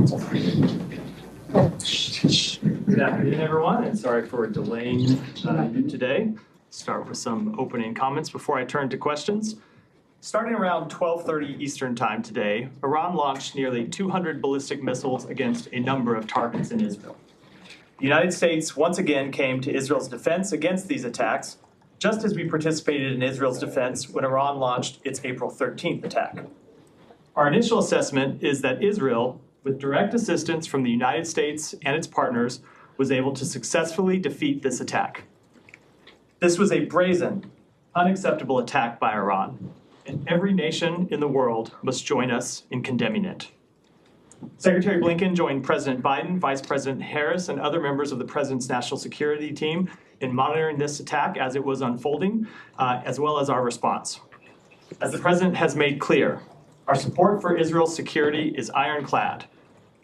Good afternoon, everyone, and sorry for delaying you today. Start with some opening comments before I turn to questions. Starting around 12:30 Eastern Time today, Iran launched nearly 200 ballistic missiles against a number of targets in Israel. The United States once again came to Israel's defense against these attacks, just as we participated in Israel's defense when Iran launched its April 13th attack. Our initial assessment is that Israel, with direct assistance from the United States and its partners, was able to successfully defeat this attack. This was a brazen, unacceptable attack by Iran, and every nation in the world must join us in condemning it. Secretary Blinken joined President Biden, Vice President Harris, and other members of the President's national security team in monitoring this attack as it was unfolding, as well as our response. As the President has made clear, our support for Israel's security is ironclad.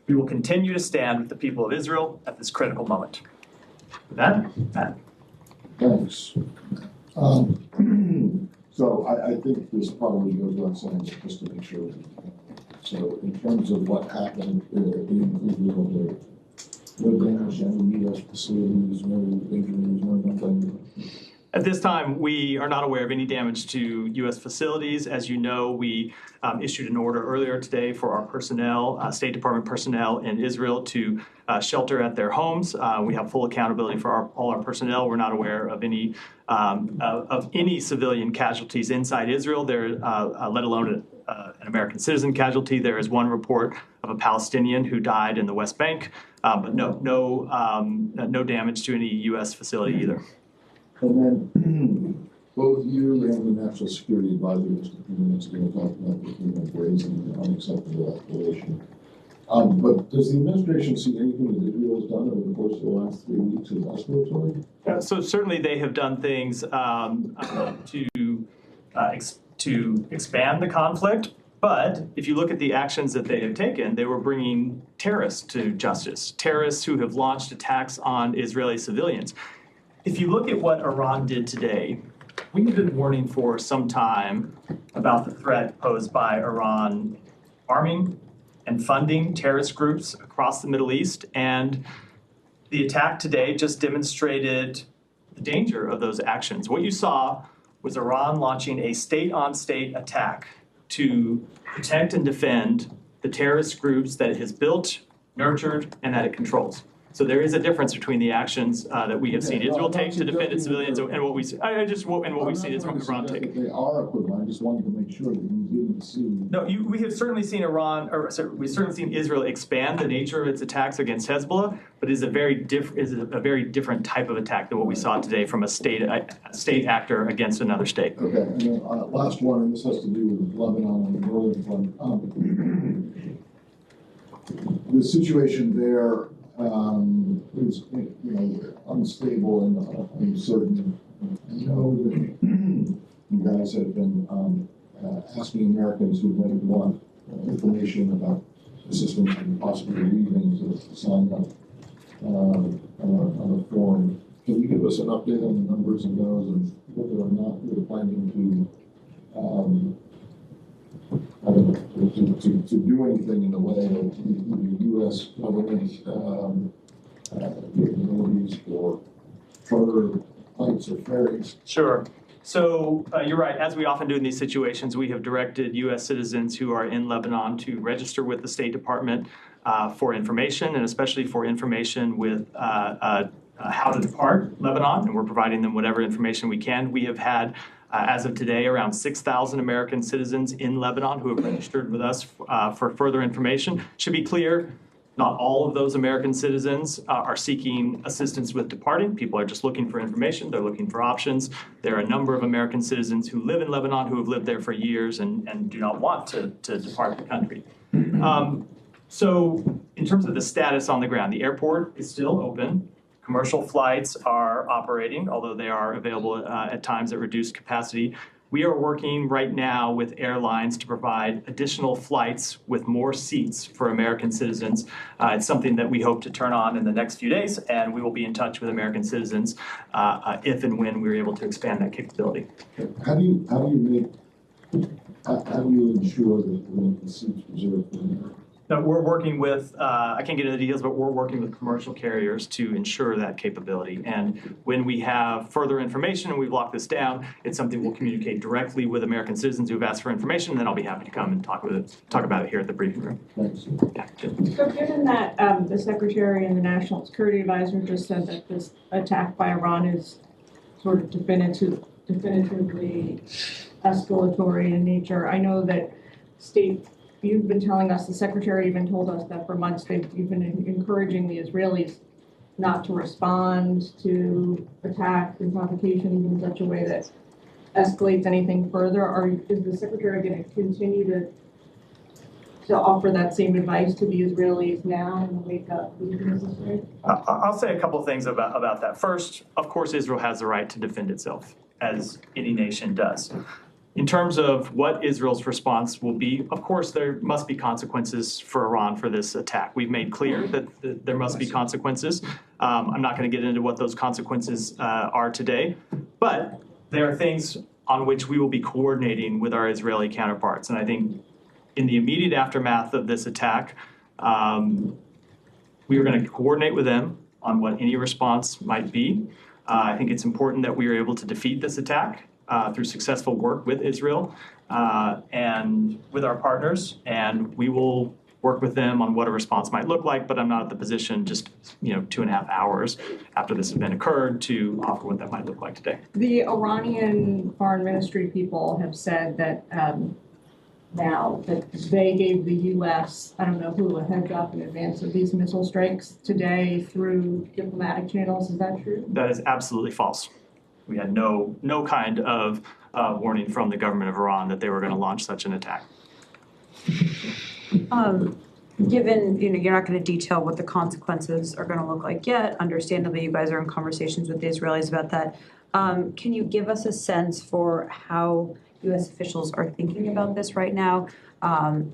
We will continue to stand with the people of Israel at this critical moment. With that, Matt. Thanks. So I think this probably goes without saying, but just to make sure. So in terms of what happened in Israel, no damage to any U.S. facilities, no injuries, no nothing. At this time, we are not aware of any damage to U.S. facilities. As you know, we issued an order earlier today for our personnel, State Department personnel in Israel to shelter at their homes. We have full accountability for all our personnel. We're not aware of any civilian casualties inside Israel, let alone an American citizen casualty. There is one report of a Palestinian who died in the West Bank, but no damage to any U.S. facility either. And then both you and the National Security Advisor just a few minutes ago talked about the brazen and unacceptable escalation. But does the administration see anything that Israel has done over the course of the last 3 weeks as escalatory? So certainly they have done things to expand the conflict. But if you look at the actions that they have taken, they were bringing terrorists to justice, terrorists who have launched attacks on Israeli civilians. If you look at what Iran did today, we have been warning for some time about the threat posed by Iran arming and funding terrorist groups across the Middle East. And the attack today just demonstrated the danger of those actions. What you saw was Iran launching a state-on-state attack to protect and defend the terrorist groups that it has built, nurtured, and that it controls. So there is a difference between the actions that we have seen Israel take to defend its civilians and what we see. We've seen is from Iran take. They are equivalent. I just wanted to make sure that you didn't see. No, we have certainly seen we've certainly seen Israel expand the nature of its attacks against Hezbollah, but it is a very different type of attack than what we saw today from a state actor against another state. Okay, and then last one, and this has to do with Lebanon and the northern front. The situation there. Is unstable and uncertain. I know that you guys have been asking Americans who might want information about assistance and possibly leaving to sign up on a form. Can you give us an update on the numbers of those and whether or not you're planning to do anything in the way of the U.S. government capabilities for charter flights or ferries? Sure. So you're right. As we often do in these situations, we have directed U.S. citizens who are in Lebanon to register with the State Department for information, and especially for information with how to depart Lebanon, and we're providing them whatever information we can. We have had as of today, around 6,000 American citizens in Lebanon who have registered with us for further information. Should be clear, not all of those American citizens are seeking assistance with departing. People are just looking for information. They're looking for options. There are a number of American citizens who live in Lebanon who have lived there for years and do not want to depart the country. So in terms of the status on the ground, the airport is still open. Commercial flights are operating, although they are available at times at reduced capacity. We are working right now with airlines to provide additional flights with more seats for American citizens. It's something that we hope to turn on in the next few days, and we will be in touch with American citizens if and when we're able to expand that capability. How do you ensure that the seats reserved for Americans? No, we're working with, I can't get into the details, but we're working with commercial carriers to ensure that capability. And when we have further information and we've locked this down, it's something we'll communicate directly with American citizens who've asked for information, and then I'll be happy to come and talk about it here at the briefing room. Thanks. Yeah, Jim. So given that the Secretary and the National Security Advisor just said that this attack by Iran is sort of definitively escalatory in nature, I know that you've been telling us, the Secretary even told us that for months they've been encouraging the Israelis not to respond to attacks and provocations in such a way that escalates anything further. Is the Secretary going to continue to offer that same advice to the Israelis now in the wake of the necessary? I'll say a couple of things about that. First, of course, Israel has the right to defend itself, as any nation does. In terms of what Israel's response will be, of course, there must be consequences for Iran for this attack. We've made clear that there must be consequences. I'm not going to get into what those consequences are today, but there are things on which we will be coordinating with our Israeli counterparts. And I think in the immediate aftermath of this attack, we are going to coordinate with them on what any response might be. I think it's important that we are able to defeat this attack through successful work with Israel and with our partners, and we will work with them on what a response might look like, but I'm not at the position just 2.5 hours after this event occurred to offer what that might look like today. The Iranian foreign ministry people have said that now that they gave the U.S., I don't know who, a heads up in advance of these missile strikes today through diplomatic channels. Is that true? That is absolutely false. We had no kind of warning from the government of Iran that they were going to launch such an attack. Given, you're not going to detail what the consequences are going to look like yet, understandably you guys are in conversations with the Israelis about that. Can you give us a sense for how U.S. officials are thinking about this right now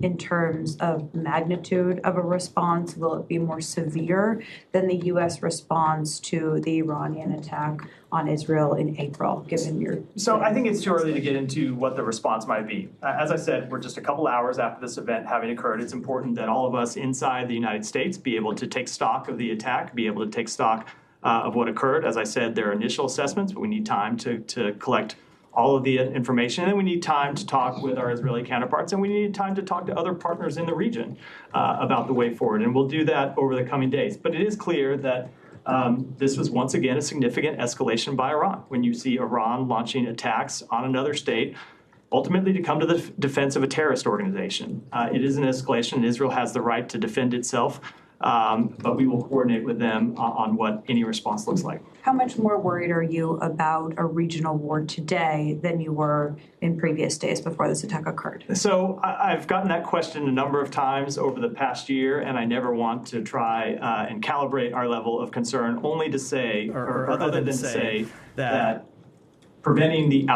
in terms of magnitude of a response? Will it be more severe than the U.S. response to the Iranian attack on Israel in April, given your... So I think it's too early to get into what the response might be. As I said, we're just a couple hours after this event having occurred. It's important that all of us inside the United States be able to take stock of the attack, be able to take stock of what occurred. As I said, there are initial assessments, but we need time to collect all of the information, and then we need time to talk with our Israeli counterparts, and we need time to talk to other partners in the region about the way forward, and we'll do that over the coming days. But it is clear that this was once again a significant escalation by Iran. When you see Iran launching attacks on another state, ultimately to come to the defense of a terrorist organization, it is an escalation. Israel has the right to defend itself, but we will coordinate with them on what any response looks like. How much more worried are you about a regional war today than you were in previous days before this attack occurred? So I've gotten that question a number of times over the past year, and I never want to try and calibrate our level of concern, only to say, or other than to say that preventing the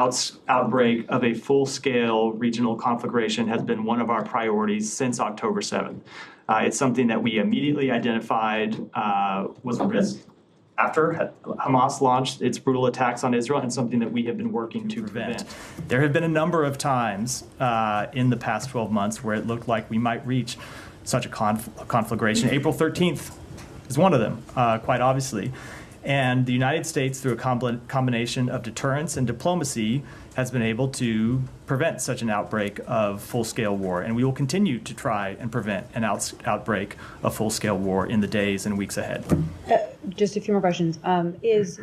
outbreak of a full-scale regional conflagration has been one of our priorities since October 7th. It's something that we immediately identified was a risk after Hamas launched its brutal attacks on Israel, and something that we have been working to prevent. There have been a number of times in the past 12 months where it looked like we might reach such a conflagration. April 13th is one of them, quite obviously. And the United States, through a combination of deterrence and diplomacy, has been able to prevent such an outbreak of full-scale war. And we will continue to try and prevent an outbreak of full-scale war in the days and weeks ahead. Just a few more questions. Is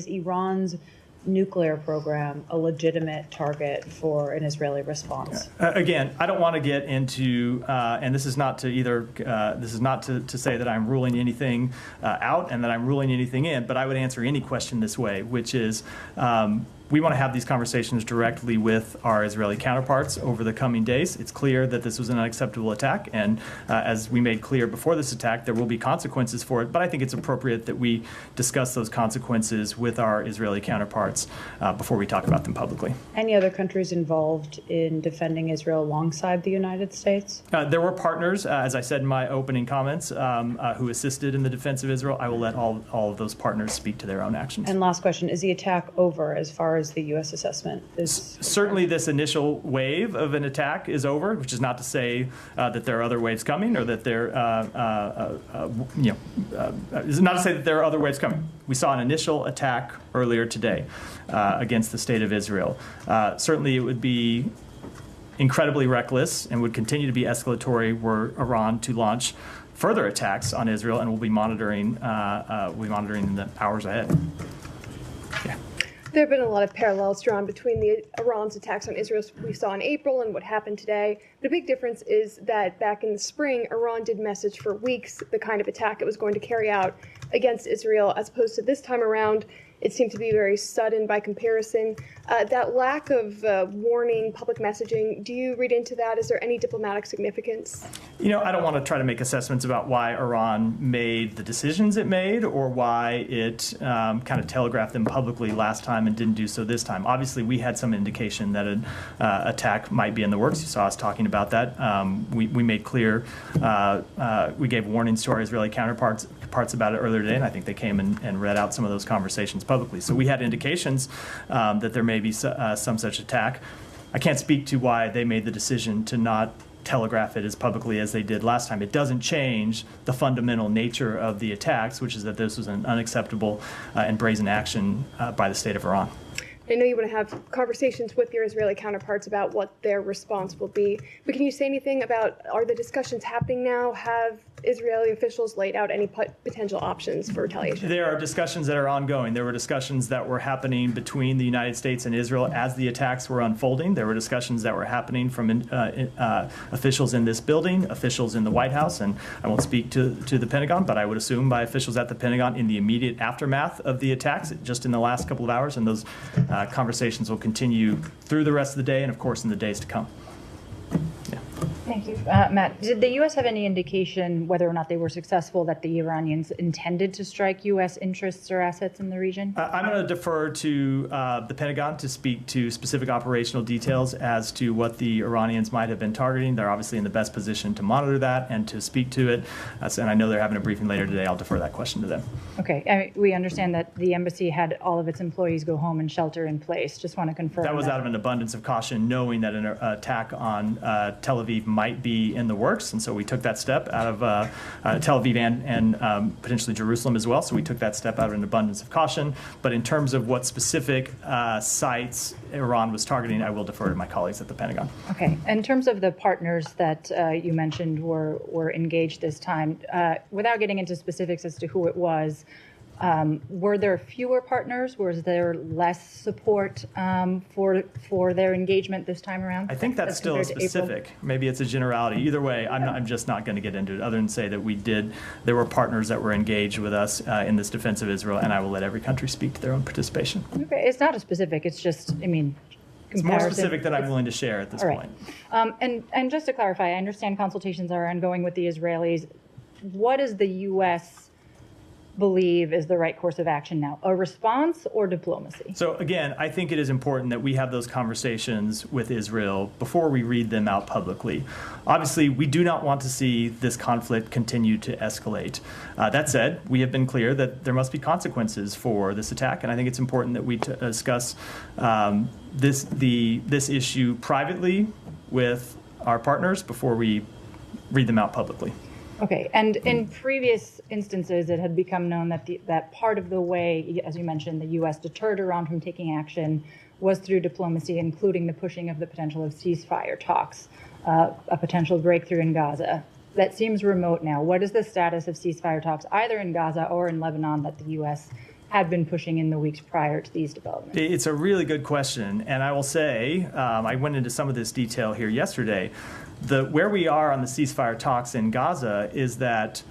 Iran's nuclear program a legitimate target for an Israeli response? Again, I don't want to get into, and this is not to say that I'm ruling anything out and that I'm ruling anything in, but I would answer any question this way, which is, we want to have these conversations directly with our Israeli counterparts over the coming days. It's clear that this was an unacceptable attack, and as we made clear before this attack, there will be consequences for it, but I think it's appropriate that we discuss those consequences with our Israeli counterparts before we talk about them publicly. Any other countries involved in defending Israel alongside the United States? There were partners, as I said in my opening comments, who assisted in the defense of Israel. I will let all of those partners speak to their own actions. And last question, is the attack over as far as as the U.S. assessment is? Certainly this initial wave of an attack is over, which is not to say that there are other waves coming or that is not to say that there are other waves coming. We saw an initial attack earlier today against the state of Israel. Certainly it would be incredibly reckless and would continue to be escalatory were Iran to launch further attacks on Israel, and we'll be monitoring in the hours ahead. Yeah. There have been a lot of parallels drawn between Iran's attacks on Israel we saw in April and what happened today. The big difference is that back in the spring, Iran did message for weeks the kind of attack it was going to carry out against Israel, as opposed to this time around. It seemed to be very sudden by comparison. That lack of warning, public messaging, do you read into that? Is there any diplomatic significance? I don't want to try to make assessments about why Iran made the decisions it made or why it kind of telegraphed them publicly last time and didn't do so this time. Obviously, we had some indication that an attack might be in the works. You saw us talking about that. We made clear, we gave warnings to our Israeli counterparts about it earlier today, and I think they came and read out some of those conversations publicly. So we had indications that there may be some such attack. I can't speak to why they made the decision to not telegraph it as publicly as they did last time. It doesn't change the fundamental nature of the attacks, which is that this was an unacceptable and brazen action by the state of Iran. I know you want to have conversations with your Israeli counterparts about what their response will be, but can you say anything about, are the discussions happening now? Have Israeli officials laid out any potential options for retaliation? There are discussions that are ongoing. There were discussions that were happening between the United States and Israel as the attacks were unfolding. There were discussions that were happening from officials in this building, officials in the White House, and I won't speak to the Pentagon, but I would assume by officials at the Pentagon in the immediate aftermath of the attacks, just in the last couple of hours, and those conversations will continue through the rest of the day and, of course, in the days to come. Yeah. Thank you. Matt, did the U.S. have any indication whether or not they were successful that the Iranians intended to strike U.S. interests or assets in the region? I'm going to defer to the Pentagon to speak to specific operational details as to what the Iranians might have been targeting. They're obviously in the best position to monitor that and to speak to it. And I know they're having a briefing later today. I'll defer that question to them. Okay. I mean, we understand that the embassy had all of its employees go home and shelter in place. Just want to confirm that was out of an abundance of caution, knowing that an attack on Tel Aviv might be in the works, and so we took that step out of Tel Aviv and potentially Jerusalem as well. So we took that step out of an abundance of caution. But in terms of what specific sites Iran was targeting, I will defer to my colleagues at the Pentagon. Okay. In terms of the partners that you mentioned were engaged this time, without getting into specifics as to who it was, were there fewer partners? Was there less support for their engagement this time around? I think that's still a specific. Maybe it's a generality. Either way, I'm just not going to get into it, other than say that there were partners that were engaged with us in this defense of Israel, and I will let every country speak to their own participation. Okay, it's not a specific. It's just, I mean, it's more specific than I'm willing to share at this point. And just to clarify, I understand consultations are ongoing with the Israelis. What does the U.S. believe is the right course of action now? A response or diplomacy? So again, I think it is important that we have those conversations with Israel before we read them out publicly. Obviously, we do not want to see this conflict continue to escalate. That said, we have been clear that there must be consequences for this attack, and I think it's important that we discuss this issue privately with our partners before we read them out publicly. Okay, and in previous instances, it had become known that that part of the way, as you mentioned, the U.S. deterred Iran from taking action was through diplomacy, including the pushing of the potential of ceasefire talks, a potential breakthrough in Gaza. That seems remote now. What is the status of ceasefire talks, either in Gaza or in Lebanon, that the U.S. had been pushing in the weeks prior to these developments? It's a really good question, and I will say, I went into some of this detail here yesterday. Where we are on the ceasefire talks in Gaza is that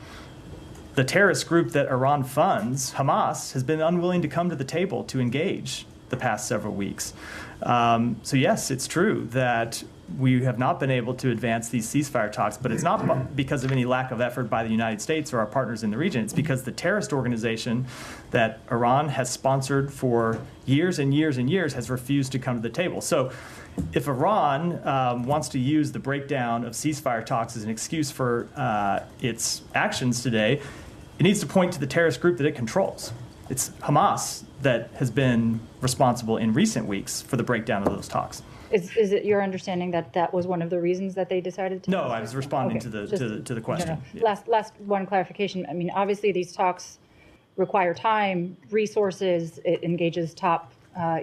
the terrorist group that Iran funds, Hamas, has been unwilling to come to the table to engage the past several weeks. So yes, it's true that we have not been able to advance these ceasefire talks, but it's not because of any lack of effort by the United States or our partners in the region. It's because the terrorist organization that Iran has sponsored for years and years and years has refused to come to the table. So if Iran wants to use the breakdown of ceasefire talks as an excuse for its actions today, it needs to point to the terrorist group that it controls. It's Hamas that has been responsible in recent weeks for the breakdown of those talks. Is it your understanding that that was one of the reasons that they decided to? No, I was responding Okay, to the question. no. Last one clarification. I mean, obviously these talks require time, resources. It engages top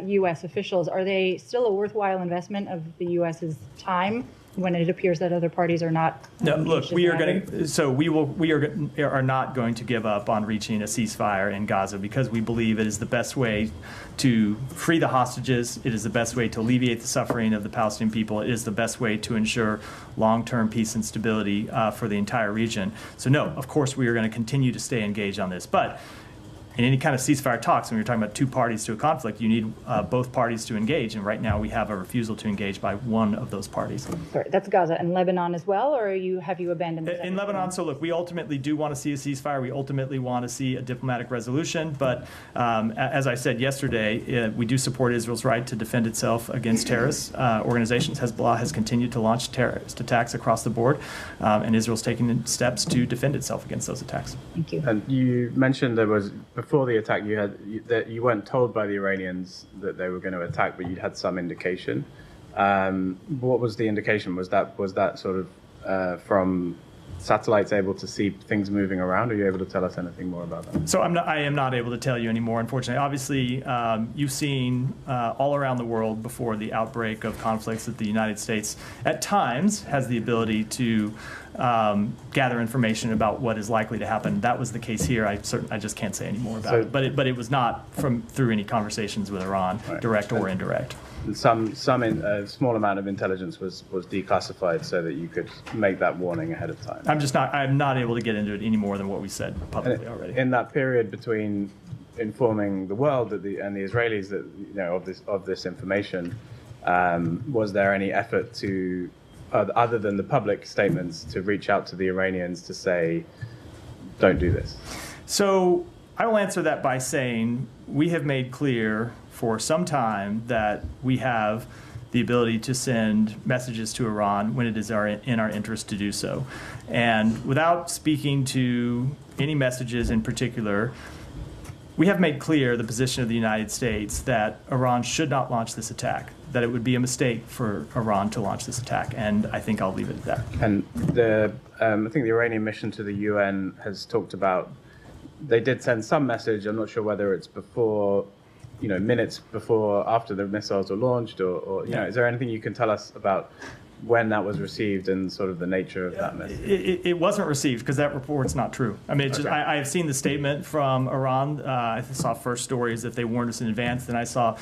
U.S. officials. Are they still a worthwhile investment of the U.S.'s time when it appears that other parties are not? No, look, we are matter? going to. So we are not going to give up on reaching a ceasefire in Gaza because we believe it is the best way to free the hostages. It is the best way to alleviate the suffering of the Palestinian people. It is the best way to ensure long-term peace and stability for the entire region. So no, of course we are going to continue to stay engaged on this, but in any kind of ceasefire talks, when you're talking about two parties to a conflict, you need both parties to engage. And right now we have a refusal to engage by one of those parties. Sorry, that's Gaza and Lebanon as well, or have you abandoned this? In Lebanon, so look, we ultimately do want to see a ceasefire. We ultimately want to see a diplomatic resolution. But as I said yesterday, we do support Israel's right to defend itself against terrorist organizations. Hezbollah has continued to launch terrorist attacks across the board, and Israel's taking steps to defend itself against those attacks. Thank you. And you mentioned there was, before the attack, that you weren't told by the Iranians that they were going to attack, but you'd had some indication. What was the indication? Was that sort of from satellites able to see things moving around? Are you able to tell us anything more about that? So I am not able to tell you anymore, unfortunately. Obviously, you've seen all around the world before the outbreak of conflicts that the United States at times has the ability to gather information about what is likely to happen. That was the case here. I just can't say any more about it. But it was not through any conversations with Iran, right, direct or indirect. Some small amount of intelligence was declassified so that you could make that warning ahead of time. I'm not able to get into it any more than what we said publicly already. In that period between informing the world and the Israelis that of this information, was there any effort to, other than the public statements, to reach out to the Iranians to say, don't do this? So I will answer that by saying we have made clear for some time that we have the ability to send messages to Iran when it is in our interest to do so. And without speaking to any messages in particular, we have made clear the position of the United States that Iran should not launch this attack, that it would be a mistake for Iran to launch this attack, and I think I'll leave it at that. And I think the Iranian mission to the UN has talked about, they did send some message, I'm not sure whether it's before, minutes before, after the missiles were launched, or is there anything you can tell us about when that was received and sort of the nature of that message? It wasn't received because that report's not true. I mean, I have seen the statement from Iran. I saw first stories that they warned us in advance, then I saw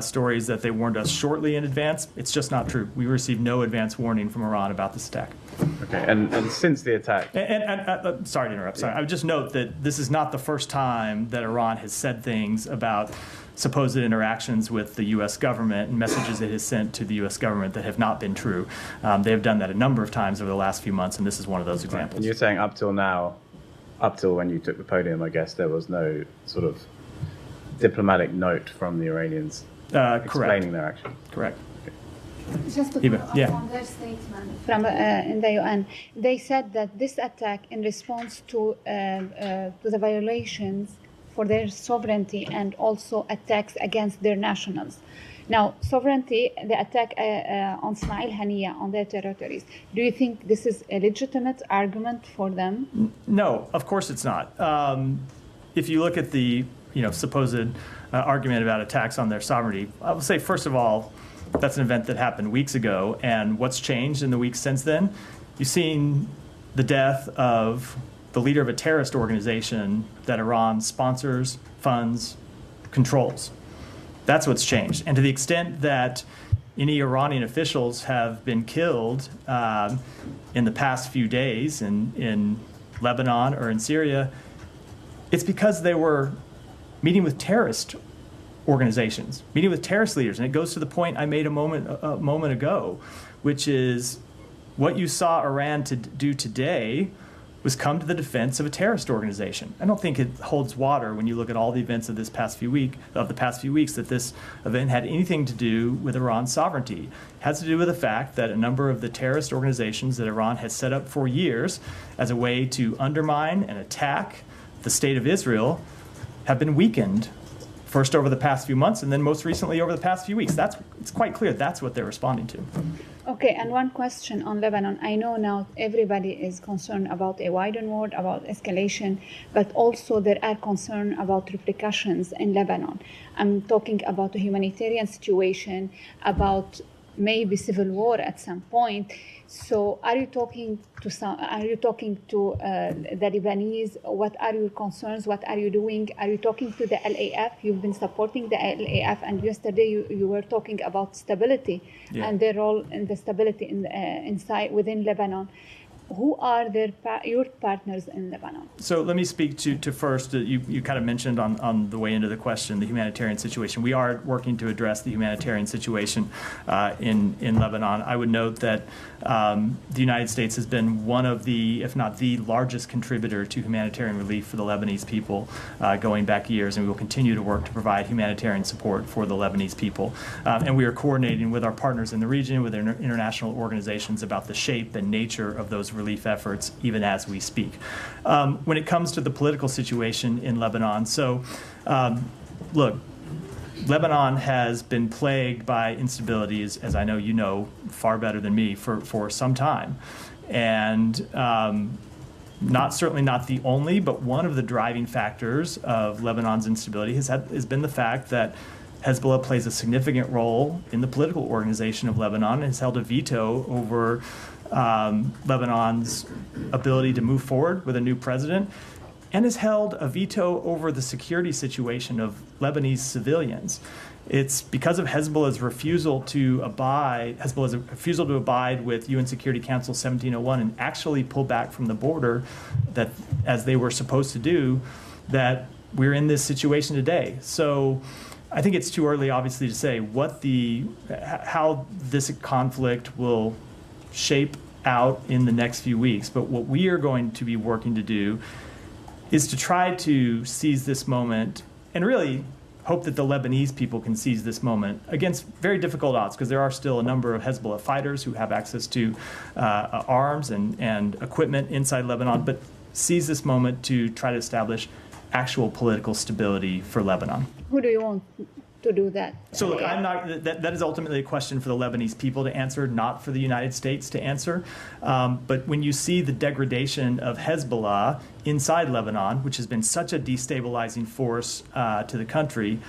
stories that they warned us shortly in advance. It's just not true. We received no advance warning from Iran about this attack. Okay, and since the attack... And sorry to interrupt. Sorry. I would just note that this is not the first time that Iran has said things about supposed interactions with the U.S. government and messages it has sent to the U.S. government that have not been true. They have done that a number of times over the last few months, and this is one of those examples. And you're saying up till now, up till when you took the podium, I guess, there was no sort of diplomatic note from the Iranians explaining their action? Correct. Just to follow up on their statement from in the UN, they said that this attack in response to the violations for their sovereignty and also attacks against their nationals. Now, sovereignty, the attack on Ismail Haniya on their territories, do you think this is a legitimate argument for them? No, of course it's not. If you look at the supposed argument about attacks on their sovereignty, I will say, first of all, that's an event that happened weeks ago, and what's changed in the weeks since then? You've seen the death of the leader of a terrorist organization that Iran sponsors, funds, controls. That's what's changed. And to the extent that any Iranian officials have been killed in the past few days in Lebanon or in Syria, it's because they were meeting with terrorist organizations, meeting with terrorist leaders. And it goes to the point I made a moment ago, which is what you saw Iran to do today was come to the defense of a terrorist organization. I don't think it holds water when you look at all the events of the past few weeks that this event had anything to do with Iran's sovereignty. It has to do with the fact that a number of the terrorist organizations that Iran has set up for years as a way to undermine and attack the state of Israel have been weakened, first over the past few months and then most recently over the past few weeks. It's quite clear that's what they're responding to. Okay, and one question on Lebanon. I know now everybody is concerned about a wider war, about escalation, but also there are concerns about repercussions in Lebanon. I'm talking about the humanitarian situation, about maybe civil war at some point. So are you talking to the Lebanese? What are your concerns? What are you doing? Are you talking to the LAF? You've been supporting the LAF, and yesterday you were talking about stability and their role in the stability inside within Lebanon. Who are your partners in Lebanon? So let me speak to first, you kind of mentioned on the way into the question, the humanitarian situation. We are working to address the humanitarian situation in Lebanon. I would note that the United States has been one of the, if not the largest contributor to humanitarian relief for the Lebanese people going back years, and we will continue to work to provide humanitarian support for the Lebanese people. And we are coordinating with our partners in the region, with international organizations about the shape and nature of those relief efforts, even as we speak. When it comes to the political situation in Lebanon, so look, Lebanon has been plagued by instabilities, as I know you know far better than me, for some time. And certainly not the only, but one of the driving factors of Lebanon's instability has been the fact that Hezbollah plays a significant role in the political organization of Lebanon and has held a veto over Lebanon's ability to move forward with a new president, and has held a veto over the security situation of Lebanese civilians. It's because of Hezbollah's refusal to abide with UN Security Council 1701 and actually pull back from the border, that as they were supposed to do, that we're in this situation today. So I think it's too early, obviously, to say how this conflict will shape out in the next few weeks. But what we are going to be working to do is to try to seize this moment and really hope that the Lebanese people can seize this moment against very difficult odds, because there are still a number of Hezbollah fighters who have access to arms and equipment inside Lebanon, but seize this moment to try to establish actual political stability for Lebanon. Who do you want to do that? So look, that is ultimately a question for the Lebanese people to answer, not for the United States to answer. But when you see the degradation of Hezbollah inside Lebanon, which has been such a destabilizing force to the country,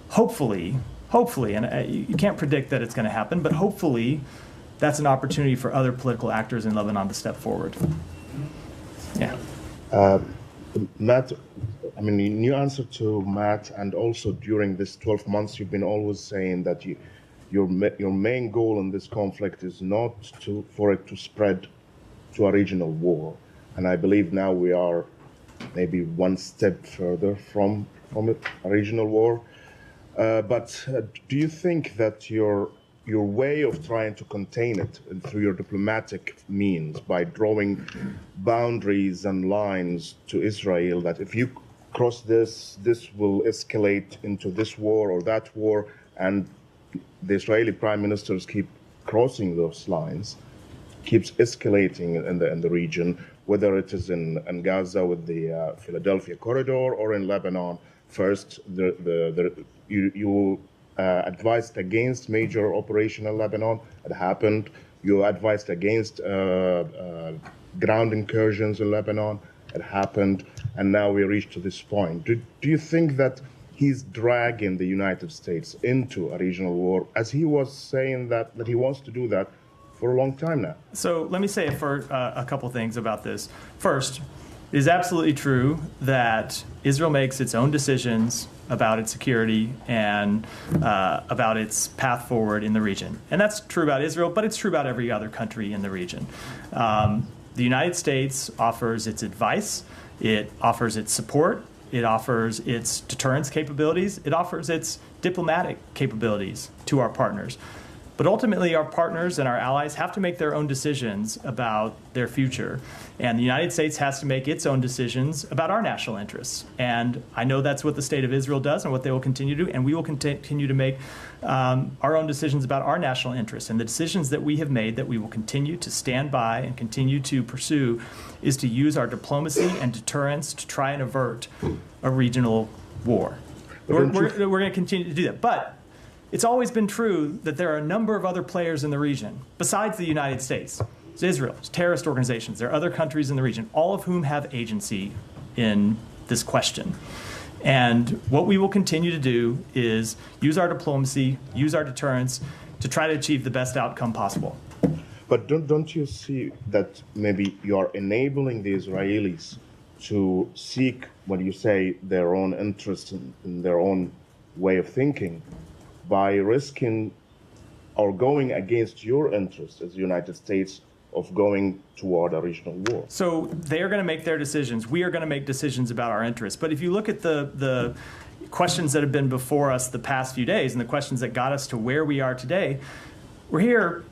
hopefully, and you can't predict that it's going to happen, but hopefully that's an opportunity for other political actors in Lebanon to step forward. Yeah. Matt, I mean, in your answer to Matt, and also during this 12 months, you've been always saying that your main goal in this conflict is not for it to spread to a regional war. And I believe now we are maybe one step further from a regional war. But do you think that your way of trying to contain it through your diplomatic means, by drawing boundaries and lines to Israel, that if you cross this will escalate into this war or that war, and the Israeli prime ministers keep crossing those lines, keeps escalating in the region, whether it is in Gaza with the Philadelphia corridor or in Lebanon? First, you advised against major operation in Lebanon. It happened. You advised against ground incursions in Lebanon. It happened. And now we reached to this point. Do you think that he's dragging the United States into a regional war, as he was saying that he wants to do that for a long time now? So let me say a couple things about this. First, it is absolutely true that Israel makes its own decisions about its security and about its path forward in the region. And that's true about Israel, but it's true about every other country in the region. The United States offers its advice, it offers its support, it offers its deterrence capabilities, it offers its diplomatic capabilities to our partners. But ultimately, our partners and our allies have to make their own decisions about their future. And the United States has to make its own decisions about our national interests. And I know that's what the state of Israel does and what they will continue to do. And we will continue to make our own decisions about our national interests. And the decisions that we have made that we will continue to stand by and continue to pursue is to use our diplomacy and deterrence to try and avert a regional war. We're going to continue to do that. But it's always been true that there are a number of other players in the region, besides the United States. It's Israel, it's terrorist organizations, there are other countries in the region, all of whom have agency in this question. And what we will continue to do is use our diplomacy, use our deterrence to try to achieve the best outcome possible. But don't you see that maybe you are enabling the Israelis to seek, what you say, their own interest in their own way of thinking by risking or going against your interest as the United States of going toward a regional war? So they are going to make their decisions. We are going to make decisions about our interests. But if you look at the questions that have been before us the past few days and the questions that got us to where we are today, we're here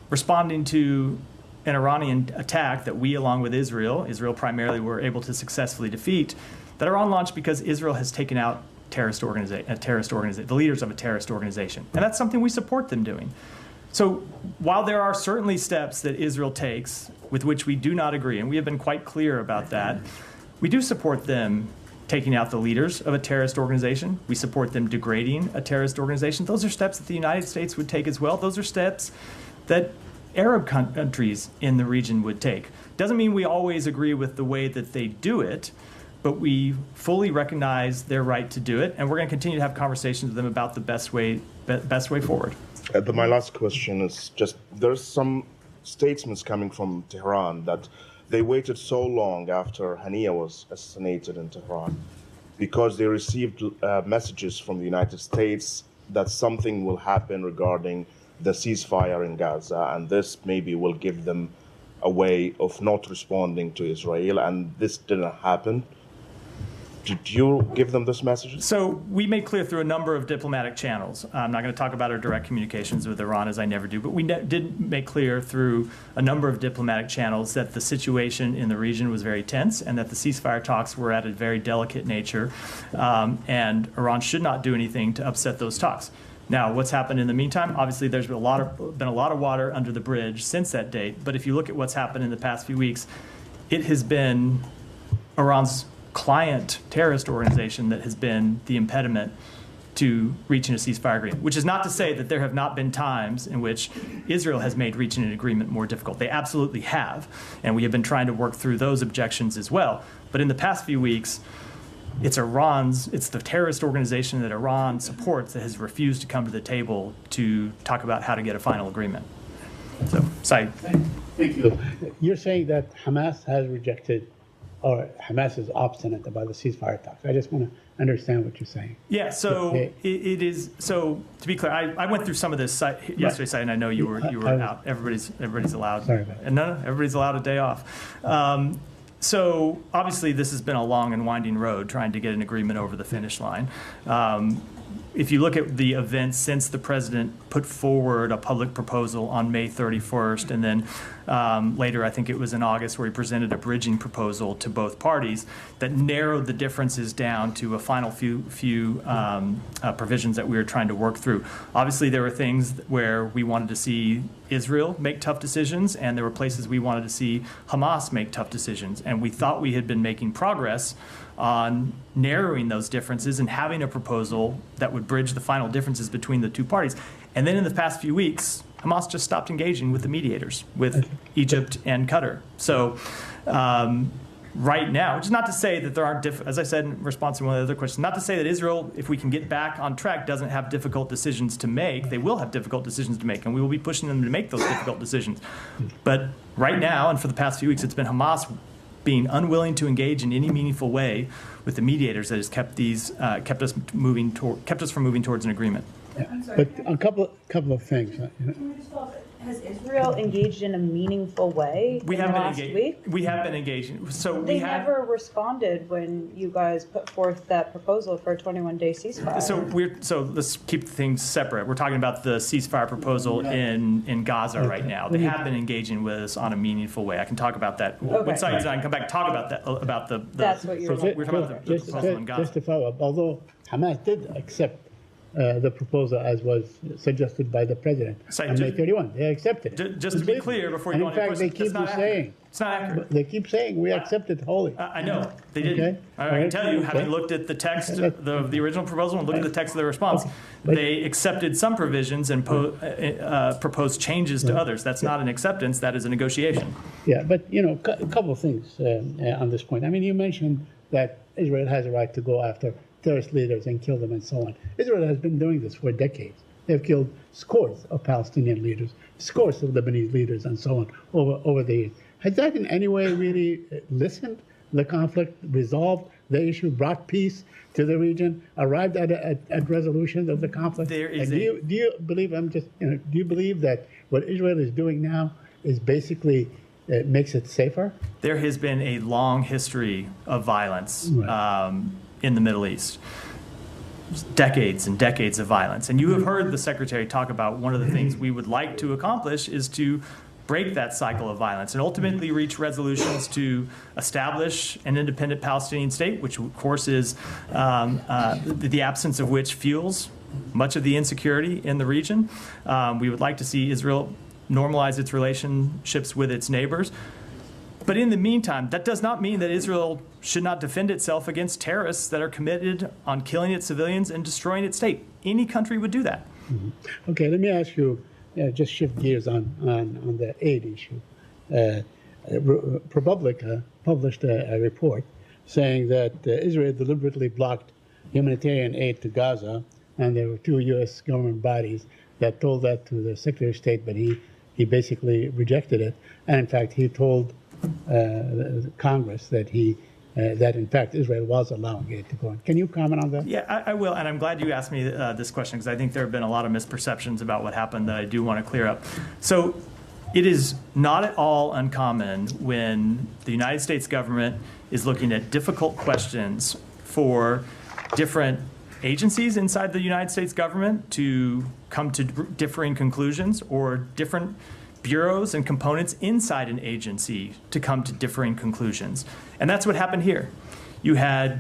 responding to an Iranian attack that we, along with Israel primarily, were able to successfully defeat, that Iran launched because Israel has taken out the leaders of a terrorist organization. And that's something we support them doing. So while there are certainly steps that Israel takes with which we do not agree, and we have been quite clear about that, we do support them taking out the leaders of a terrorist organization. We support them degrading a terrorist organization. Those are steps that the United States would take as well. Those are steps that Arab countries in the region would take. Doesn't mean we always agree with the way that they do it, but we fully recognize their right to do it, and we're going to continue to have conversations with them about the best way forward. My last question is just, there's some statements coming from Tehran that they waited so long after Hania was assassinated in Tehran because they received messages from the United States that something will happen regarding the ceasefire in Gaza, and this maybe will give them a way of not responding to Israel, and this didn't happen. Did you give them this message? So we made clear through a number of diplomatic channels. I'm not going to talk about our direct communications with Iran, as I never do, but we did make clear through a number of diplomatic channels that the situation in the region was very tense and that the ceasefire talks were at a very delicate nature, and Iran should not do anything to upset those talks. Now, what's happened in the meantime? Obviously, there's been a lot of water under the bridge since that date, but if you look at what's happened in the past few weeks, it has been Iran's client terrorist organization that has been the impediment to reaching a ceasefire agreement, which is not to say that there have not been times in which Israel has made reaching an agreement more difficult. They absolutely have, and we have been trying to work through those objections as well. But in the past few weeks, it's the terrorist organization that Iran supports that has refused to come to the table to talk about how to get a final agreement. So, Saeed. Thank you. You're saying that Hamas has rejected, or Hamas is obstinate about the ceasefire talks. I just want to understand what you're saying. Yeah, so it is. So to be clear, I went through some of this yesterday, Saeed, and I know you were out. Everybody's allowed. Sorry about that. And no, everybody's allowed a day off. So obviously, this has been a long and winding road trying to get an agreement over the finish line. If you look at the events since the president put forward a public proposal on May 31st, and then later, I think it was in August, where he presented a bridging proposal to both parties that narrowed the differences down to a final few provisions that we were trying to work through. Obviously, there were things where we wanted to see Israel make tough decisions, and there were places we wanted to see Hamas make tough decisions. And we thought we had been making progress on narrowing those differences and having a proposal that would bridge the final differences between the two parties. And then in the past few weeks, Hamas just stopped engaging with the mediators, with Egypt and Qatar. So right now, which is not to say that there aren't, as I said in response to one of the other questions, not to say that Israel, if we can get back on track, doesn't have difficult decisions to make. They will have difficult decisions to make, and we will be pushing them to make those difficult decisions. But right now, and for the past few weeks, it's been Hamas being unwilling to engage in any meaningful way with the mediators that has kept us from moving towards an agreement. Yeah. But a couple of things. Has Israel engaged in a meaningful way We in have the been last engaged. week? We have been engaging. So They never responded when you guys put forth that proposal for a 21-day ceasefire. So let's keep things separate. We're talking about the ceasefire proposal in Gaza right now. They have been engaging with us on a meaningful way. I can talk about that. Okay. When Saeed's on, I can come back and talk about that. About the That's what you're we're talking about the proposal in Gaza. Just to follow up, although Hamas did accept the proposal as was suggested by the president So on May ju- 31. They accepted it. Just to be clear, before you And go in on your fact, they question, keep that's not accurate. saying, It's not accurate. they keep saying we accept it wholly. I know, they didn't. Okay. I can tell you, having looked at the text of the original proposal and looked at the text of the response, But- they accepted some provisions and proposed changes to others. That's not an acceptance, that is a negotiation. Yeah, but a couple of things on this point. I mean, you mentioned that Israel has a right to go after terrorist leaders and kill them and so on. Israel has been doing this for decades. They've killed scores of Palestinian leaders, scores of Lebanese leaders, and so on over the years. Has that in any way really listened the conflict, resolved the issue, brought peace to the region, arrived at resolution of the conflict? There is and do you believe? Do you believe that what Israel is doing now is basically makes it safer? There has been a long history of violence in the Middle East. Decades and decades of violence. And you have heard the Secretary talk about one of the things we would like to accomplish is to break that cycle of violence and ultimately reach resolutions to establish an independent Palestinian state, which of course is the absence of which fuels much of the insecurity in the region. We would like to see Israel normalize its relationships with its neighbors. But in the meantime, that does not mean that Israel should not defend itself against terrorists that are committed on killing its civilians and destroying its state. Any country would do that. Mm-hmm. Okay, let me ask you, just shift gears on the aid issue. ProPublica published a report saying that Israel deliberately blocked humanitarian aid to Gaza, and there were 2 U.S. government bodies that told that to the Secretary of State, but he basically rejected it. And in fact, he told Congress that that in fact Israel was allowing aid to go on. Can you comment on that? Yeah, I will, and I'm glad you asked me this question because I think there have been a lot of misperceptions about what happened that I do want to clear up. So it is not at all uncommon when the United States government is looking at difficult questions for different agencies inside the United States government to come to differing conclusions, or different bureaus and components inside an agency to come to differing conclusions. And that's what happened here. You had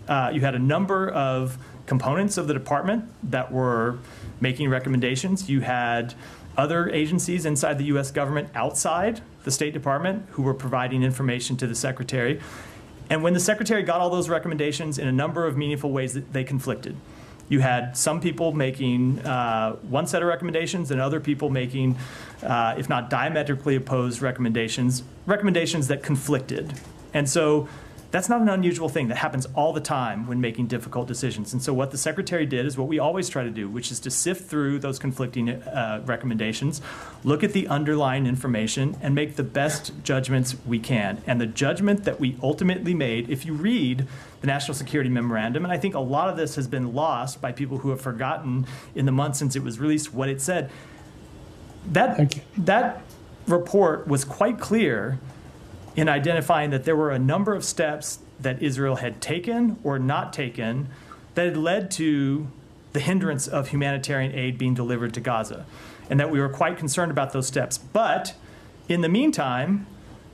a number of components of the department that were making recommendations. You had other agencies inside the U.S. government outside the State Department who were providing information to the Secretary. And when the Secretary got all those recommendations in a number of meaningful ways, they conflicted. You had some people making one set of recommendations and other people making, if not diametrically opposed recommendations that conflicted. And so that's not an unusual thing. That happens all the time when making difficult decisions. And so what the Secretary did is what we always try to do, which is to sift through those conflicting recommendations, look at the underlying information, and make the best judgments we can. And the judgment that we ultimately made, if you read the National Security Memorandum, and I think a lot of this has been lost by people who have forgotten in the months since it was released what it said, that report was quite clear in identifying that there were a number of steps that Israel had taken or not taken that had led to the hindrance of humanitarian aid being delivered to Gaza, and that we were quite concerned about those steps. But in the meantime,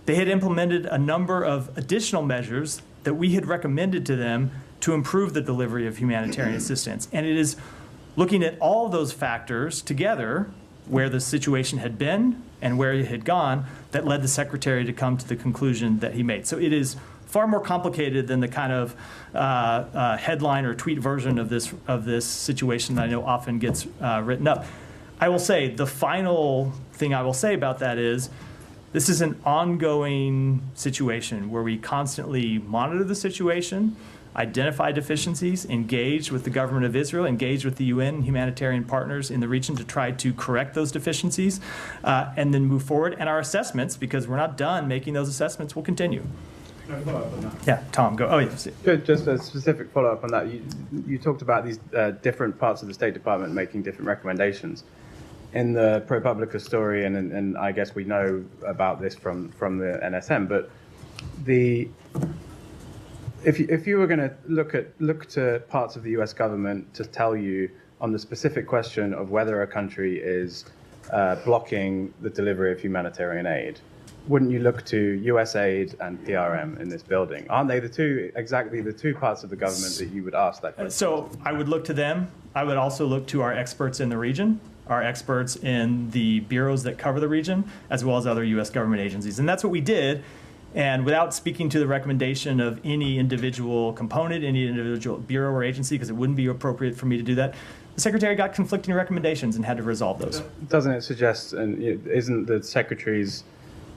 they had implemented a number of additional measures that we had recommended to them to improve the delivery of humanitarian assistance. And it is looking at all of those factors together, where the situation had been and where it had gone, that led the Secretary to come to the conclusion that he made. So it is far more complicated than the kind of headline or tweet version of this situation that I know often gets written up. I will say, the final thing I will say about that is, this is an ongoing situation where we constantly monitor the situation, identify deficiencies, engage with the government of Israel, engage with the UN and humanitarian partners in the region to try to correct those deficiencies, and then move forward. And our assessments, because we're not done making those assessments, will continue. Can I follow up on that? Yeah, Tom, go. Oh, yes. Just a specific follow-up on that. You talked about these different parts of the State Department making different recommendations. In the ProPublica story, and I guess we know about this from the NSM, but if you were going to look to parts of the U.S. government to tell you on the specific question of whether a country is blocking the delivery of humanitarian aid, wouldn't you look to USAID and PRM in this building? Aren't they exactly the two parts of the government that you would ask that question? So I would look to them. I would also look to our experts in the region, our experts in the bureaus that cover the region, as well as other U.S. government agencies. And that's what we did. And without speaking to the recommendation of any individual component, any individual bureau or agency, because it wouldn't be appropriate for me to do that, the Secretary got conflicting recommendations and had to resolve those. Doesn't it suggest, and isn't the Secretary's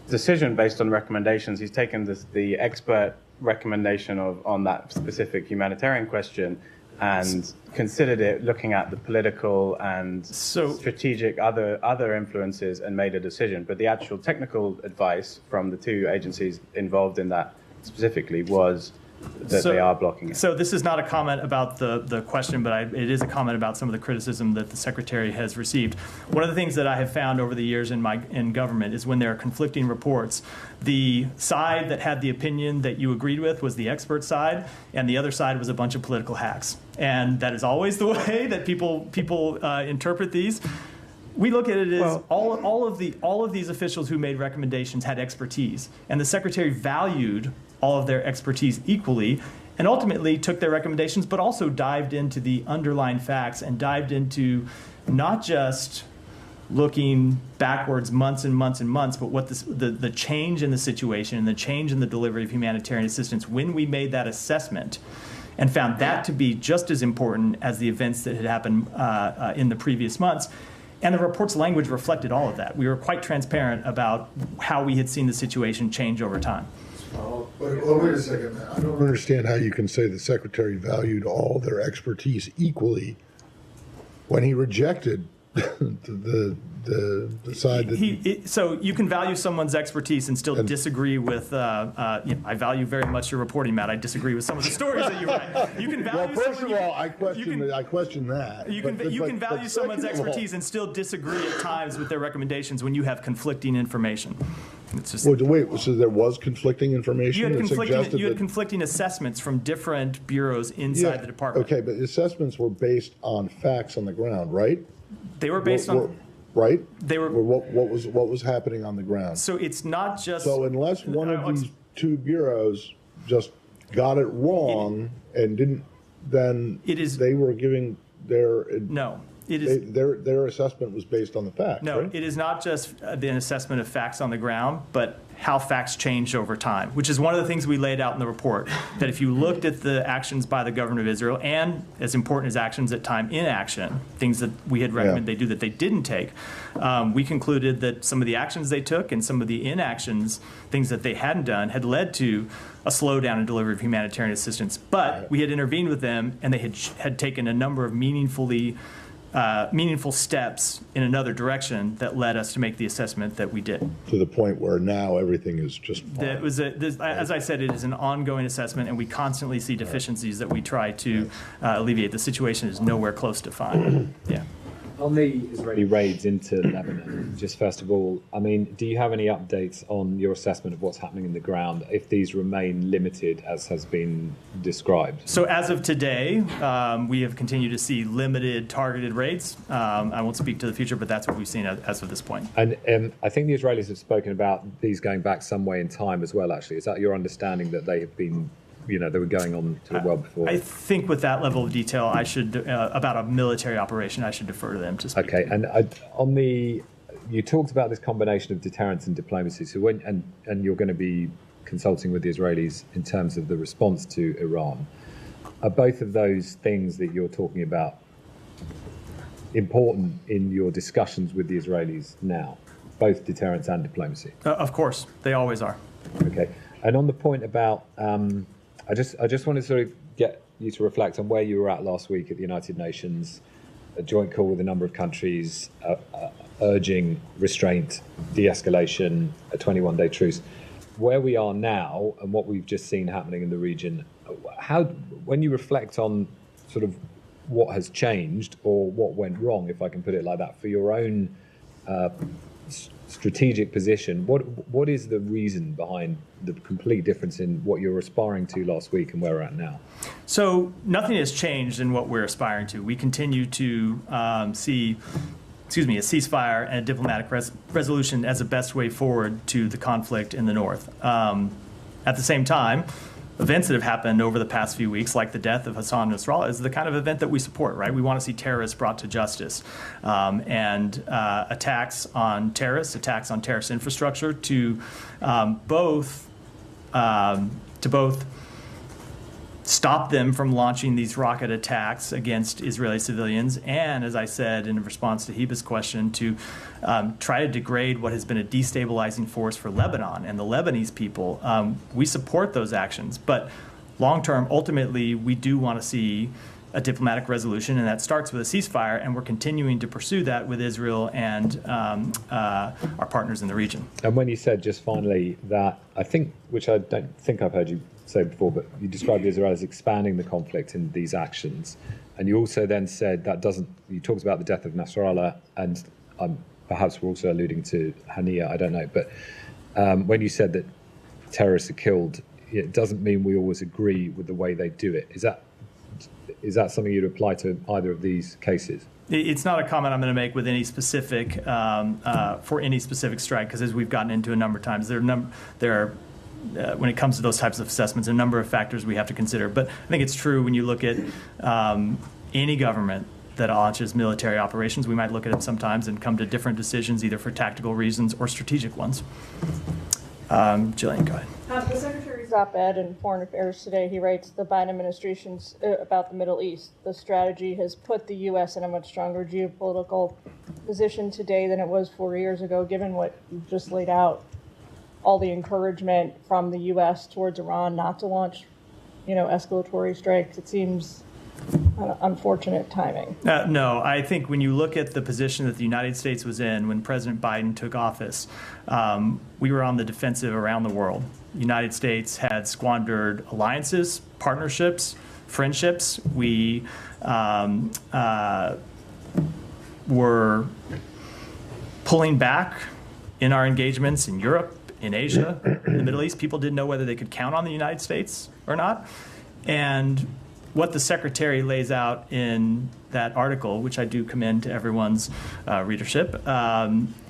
decision based on recommendations? He's taken the expert recommendation on that specific humanitarian question and considered it looking at the political and strategic other influences and made a decision. But the actual technical advice from the two agencies involved in that specifically was that they are blocking it. So this is not a comment about the question, but it is a comment about some of the criticism that the Secretary has received. One of the things that I have found over the years in government is when there are conflicting reports, the side that had the opinion that you agreed with was the expert side, and the other side was a bunch of political hacks. And that is always the way that people interpret these. We look at it as all of these officials who made recommendations had expertise, and the Secretary valued all of their expertise equally, and ultimately took their recommendations, but also dived into the underlying facts and dived into not just looking backwards months and months and months, but what the change in the situation and the change in the delivery of humanitarian assistance when we made that assessment, and found that to be just as important as the events that had happened in the previous months. And the report's language reflected all of that. We were quite transparent about how we had seen the situation change over time. Wait a second. I don't understand how you can say the Secretary valued all their expertise equally when he rejected the side that... So you can value someone's expertise and still disagree with, I value very much your reporting, Matt. I disagree with some of the stories that you write. You can value well, first of all, I question that. You can value someone's expertise and still disagree at times with their recommendations when you have conflicting information. It's just, wait, so there was conflicting information? You had conflicting assessments from different bureaus inside the department. Okay, but assessments were based on facts on the ground, right? They were based on... Right? They were... What was happening on the ground? So it's not just... So unless one of these two bureaus just got it wrong and didn't, then they were giving their... No. It is, their assessment was based on the facts, no, right? It is not just an assessment of facts on the ground, but how facts changed over time, which is one of the things we laid out in the report, that if you looked at the actions by the government of Israel, and as important as actions at time inaction, things that we had recommended they do that they didn't take, we concluded that some of the actions they took and some of the inactions, things that they hadn't done, had led to a slowdown in delivery of humanitarian assistance. But we had intervened with them, and they had taken a number of meaningful steps in another direction that led us to make the assessment that we did. To the point where now everything is just fine. As I said, it is an ongoing assessment, and we constantly see deficiencies that we try to alleviate. The situation is nowhere close to fine. Yeah. On the Israeli raids into Lebanon, just first of all, I mean, do you have any updates on your assessment of what's happening in the ground, if these remain limited as has been described? So as of today, we have continued to see limited targeted raids. I won't speak to the future, but that's what we've seen as of this point. And I think the Israelis have spoken about these going back some way in time as well, actually. Is that your understanding that they have been... they were going on to well before? I think with that level of detail, I should, about a military operation, I should defer to them to speak. Okay, and you talked about this combination of deterrence and diplomacy, so and you're going to be consulting with the Israelis in terms of the response to Iran. Are both of those things that you're talking about important in your discussions with the Israelis now, both deterrence and diplomacy? Of course, they always are. Okay, and on the point about... I just want to sort of get you to reflect on where you were at last week at the United Nations, a joint call with a number of countries urging restraint, de-escalation, a 21-day truce. Where we are now and what we've just seen happening in the region, when you reflect on sort of what has changed or what went wrong, if I can put it like that, for your own strategic position, what is the reason behind the complete difference in what you were aspiring to last week and where we're at now? So nothing has changed in what we're aspiring to. We continue to see a ceasefire and a diplomatic resolution as the best way forward to the conflict in the north. At the same time, events that have happened over the past few weeks, like the death of Hassan Nasrallah, is the kind of event that we support, right? We want to see terrorists brought to justice, and attacks on terrorists, attacks on terrorist infrastructure to both stop them from launching these rocket attacks against Israeli civilians, and, as I said in response to Hiba's question, to try to degrade what has been a destabilizing force for Lebanon and the Lebanese people. We support those actions, but long-term, ultimately, we do want to see a diplomatic resolution, and that starts with a ceasefire, and we're continuing to pursue that with Israel and our partners in the region. And when you said just finally that, I think, which I don't think I've heard you say before, but you described Israel as expanding the conflict in these actions. And you also then said that doesn't, you talked about the death of Nasrallah, and perhaps we're also alluding to Hania, I don't know. But when you said that terrorists are killed, it doesn't mean we always agree with the way they do it. Is that something you'd apply to either of these cases? It's not a comment I'm going to make with any specific, for any specific strike, because as we've gotten into a number of times, when it comes to those types of assessments, a number of factors we have to consider. But I think it's true when you look at any government that launches military operations, we might look at it sometimes and come to different decisions, either for tactical reasons or strategic ones. Jillian, go ahead. The Secretary's op-ed in Foreign Affairs today, he writes, the Biden administration's about the Middle East. The strategy has put the U.S. in a much stronger geopolitical position today than it was 4 years ago, given what you've just laid out. All the encouragement from the U.S. towards Iran not to launch, escalatory strikes. It seems unfortunate timing. No, I think when you look at the position that the United States was in when President Biden took office, we were on the defensive around the world. The United States had squandered alliances, partnerships, friendships. We were pulling back in our engagements in Europe, in Asia, in the Middle East. People didn't know whether they could count on the United States or not. And what the Secretary lays out in that article, which I do commend to everyone's readership,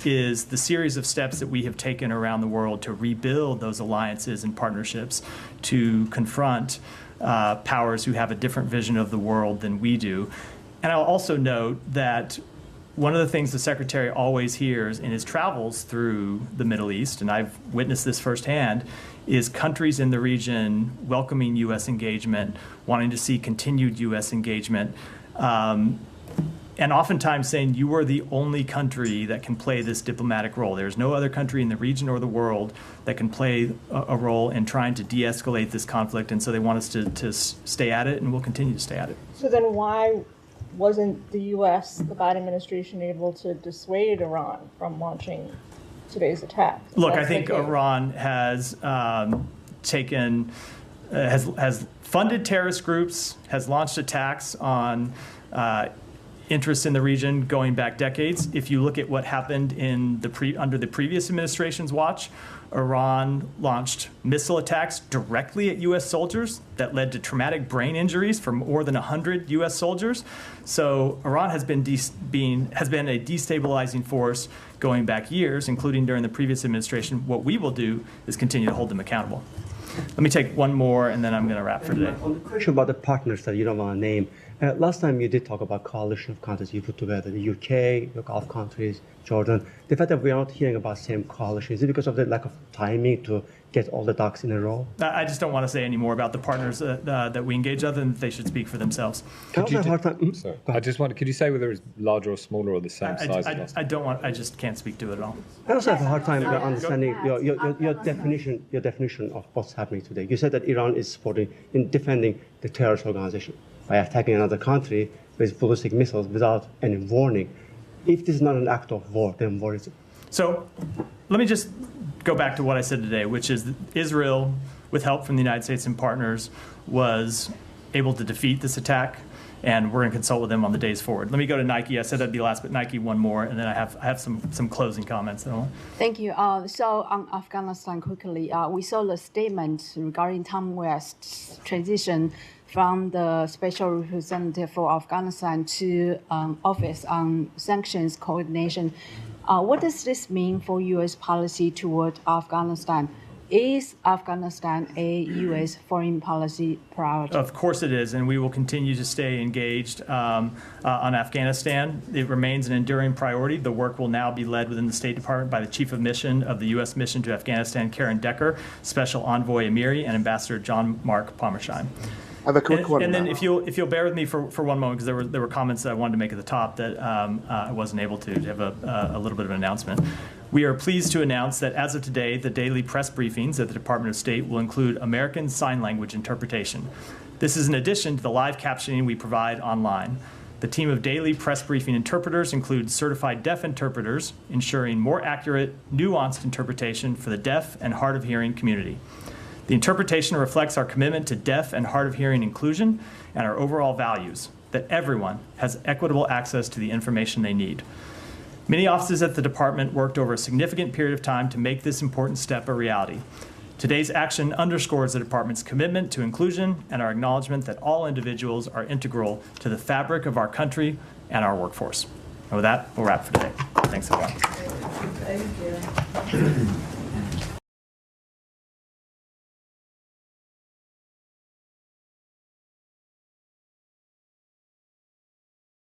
is the series of steps that we have taken around the world to rebuild those alliances and partnerships, to confront powers who have a different vision of the world than we do. And I'll also note that one of the things the Secretary always hears in his travels through the Middle East, and I've witnessed this firsthand, is countries in the region welcoming U.S. engagement, wanting to see continued U.S. engagement, and oftentimes saying, you are the only country that can play this diplomatic role. There's no other country in the region or the world that can play a role in trying to de-escalate this conflict, and so they want us to stay at it, and we'll continue to stay at it. So then why wasn't the U.S., the Biden administration, able to dissuade Iran from launching today's attack? Look, I think Iran has has funded terrorist groups, has launched attacks on interests in the region going back decades. If you look at what happened in under the previous administration's watch, Iran launched missile attacks directly at U.S. soldiers that led to traumatic brain injuries for more than 100 U.S. soldiers. So Iran has been a destabilizing force going back years, including during the previous administration. What we will do is continue to hold them accountable. Let me take one more, and then I'm going to wrap for today. On the question about the partners that you don't want to name, last time you did talk about coalition of countries you put together, the UK, the Gulf countries, Jordan. The fact that we are not hearing about same coalition, is it because of the lack of timing to get all the ducks in a row? I just don't want to say any more about the partners that we engage, other than they should speak for themselves. Sorry. I just wonder, could you say whether it's larger or smaller or the same size? I just can't speak to it at all. I also have a hard time understanding your definition of what's happening today. You said that Iran is supporting in defending the terrorist organization by attacking another country with ballistic missiles without any warning. If this is not an act of war, then what is it? So let me just go back to what I said today, which is that Israel, with help from the United States and partners, was able to defeat this attack. and we're going to consult with them on the days forward. Let me go to Nike. I said that'd be last, but Nike, one more, and then I have some closing comments. Thank you. So on Afghanistan, quickly, we saw the statement regarding Tom West's transition from the special representative for Afghanistan to Office on Sanctions Coordination. What does this mean for U.S. policy toward Afghanistan? Is Afghanistan a U.S. foreign policy priority? Of course it is, and we will continue to stay engaged on Afghanistan. It remains an enduring priority. The work will now be led within the State Department by the Chief of Mission of the U.S. Mission to Afghanistan, Karen Decker, Special Envoy Amiri, and Ambassador John Mark Pomersheim. I have a quick one. And then if you'll bear with me for one moment, because there were comments that I wanted to make at the top that I wasn't able to have a little bit of an announcement. We are pleased to announce that as of today, the daily press briefings at the Department of State will include American Sign Language interpretation. This is in addition to the live captioning we provide online. The team of daily press briefing interpreters includes certified deaf interpreters, ensuring more accurate, nuanced interpretation for the deaf and hard of hearing community. The interpretation reflects our commitment to deaf and hard of hearing inclusion and our overall values, that everyone has equitable access to the information they need. Many offices at the department worked over a significant period of time to make this important step a reality. Today's action underscores the department's commitment to inclusion and our acknowledgement that all individuals are integral to the fabric of our country and our workforce. And with that, we'll wrap for today. Thanks, everyone. Thank you.